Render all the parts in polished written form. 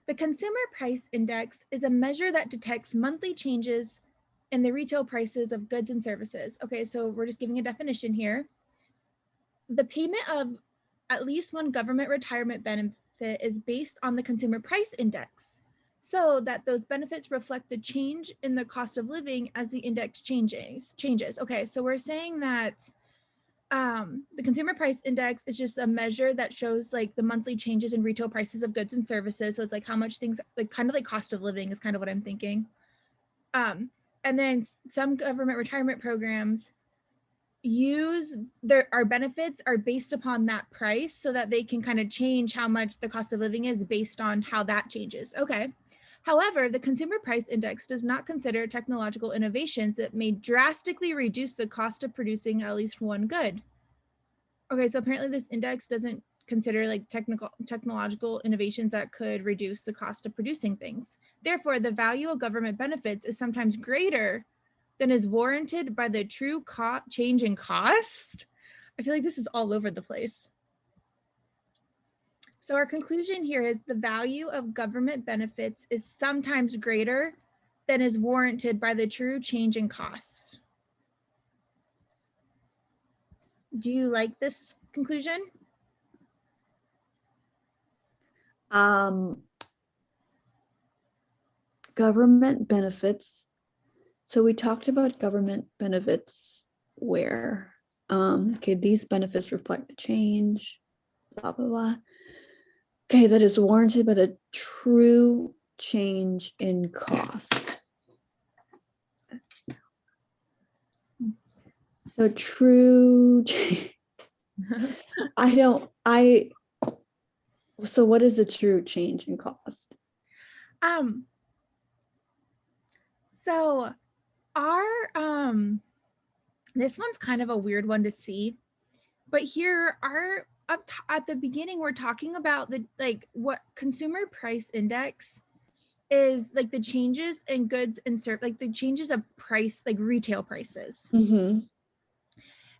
The Consumer Price Index is a measure that detects monthly changes in the retail prices of goods and services. Okay, so we're just giving a definition here. The payment of at least one government retirement benefit is based on the Consumer Price Index, so that those benefits reflect the change in the cost of living as the index changes. Okay, so we're saying that the Consumer Price Index is just a measure that shows like the monthly changes in retail prices of goods and services. So it's like how much things, like kind of like cost of living is kind of what I'm thinking. And then some government retirement programs use our benefits are based upon that price so that they can kind of change how much the cost of living is based on how that changes. Okay. However, the Consumer Price Index does not consider technological innovations that may drastically reduce the cost of producing at least one good. Okay, so apparently this index doesn't consider like technological innovations that could reduce the cost of producing things. Therefore, the value of government benefits is sometimes greater than is warranted by the true change in cost. I feel like this is all over the place. So our conclusion here is the value of government benefits is sometimes greater than is warranted by the true change in costs. Do you like this conclusion? Government benefits. So we talked about government benefits where, okay, these benefits reflect the change, blah, blah, blah. Okay, that is warranted by the true change in cost. So true change. So what is the true change in cost? So our, this one's kind of a weird one to see, but here at the beginning, we're talking about the, like what Consumer Price Index is like the changes in goods and like the changes of price, like retail prices. Mm-hmm.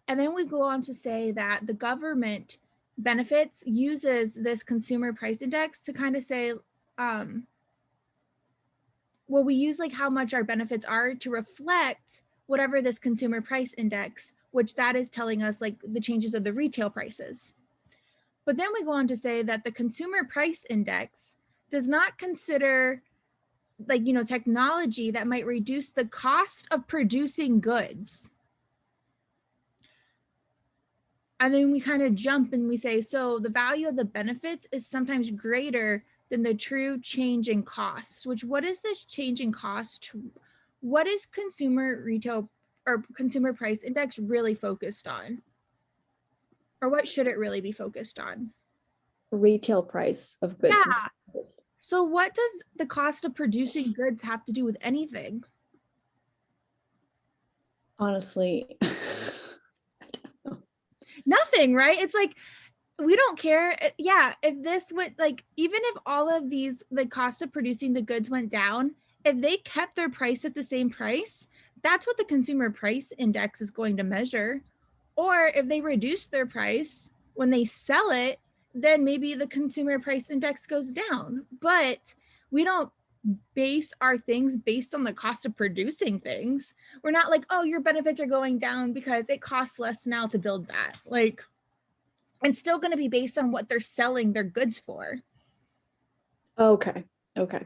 And then we go on to say that the government benefits uses this Consumer Price Index to kind of say, well, we use like how much our benefits are to reflect whatever this Consumer Price Index, which that is telling us like the changes of the retail prices. But then we go on to say that the Consumer Price Index does not consider like, you know, technology that might reduce the cost of producing goods. And then we kind of jump and we say, so the value of the benefits is sometimes greater than the true change in costs, which what is this change in cost? What is Consumer Retail or Consumer Price Index really focused on? Or what should it really be focused on? Retail price of goods. Yeah. So what does the cost of producing goods have to do with anything? Honestly, I don't know. Nothing, right? It's like, we don't care. Yeah, if this would like, even if all of these, the cost of producing the goods went down, if they kept their price at the same price, that's what the Consumer Price Index is going to measure. Or if they reduce their price when they sell it, then maybe the Consumer Price Index goes down. But we don't base our things based on the cost of producing things. We're not like, oh, your benefits are going down because it costs less now to build that. Like, it's still going to be based on what they're selling their goods for. Okay. Okay.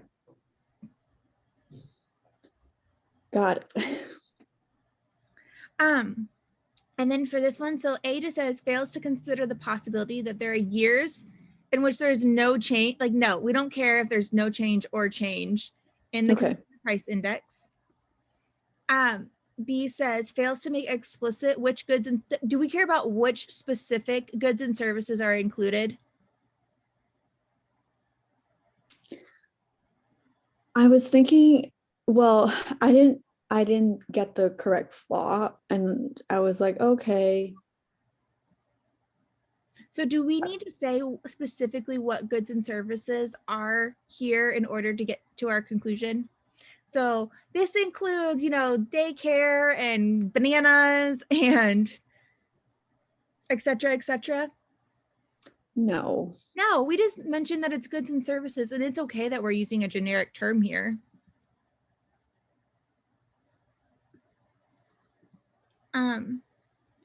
Got it. And then for this one, so A just says fails to consider the possibility that there are years in which there's no change. Like, no, we don't care if there's no change or change in the Consumer Price Index. B says fails to make explicit which goods and do we care about which specific goods and services are included? I was thinking, well, I didn't get the correct flaw, and I was like, okay. So do we need to say specifically what goods and services are here in order to get to our conclusion? So this includes, you know, daycare and bananas and et cetera, et cetera. No. No, we just mentioned that it's goods and services, and it's okay that we're using a generic term here.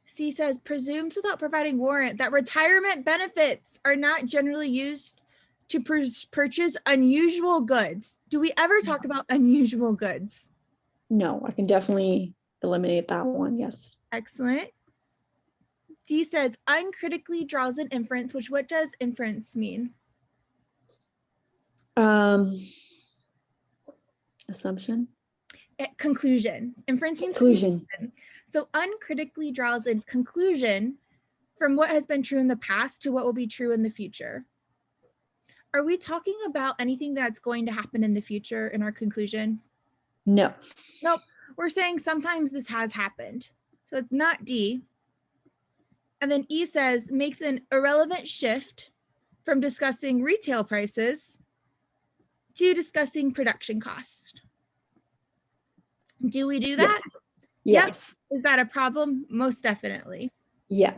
C says, presumes without providing warrant that retirement benefits are not generally used to purchase unusual goods. Do we ever talk about unusual goods? No, I can definitely eliminate that one. Yes. Excellent. D says, uncritically draws an inference, which what does inference mean? Assumption. Conclusion. Inference means Conclusion. So uncritically draws a conclusion from what has been true in the past to what will be true in the future. Are we talking about anything that's going to happen in the future in our conclusion? No. Nope. We're saying sometimes this has happened. So it's not D. And then E says makes an irrelevant shift from discussing retail prices to discussing production cost. Do we do that? Yes. Yes. Yep. Is that a problem? Most definitely. Yeah.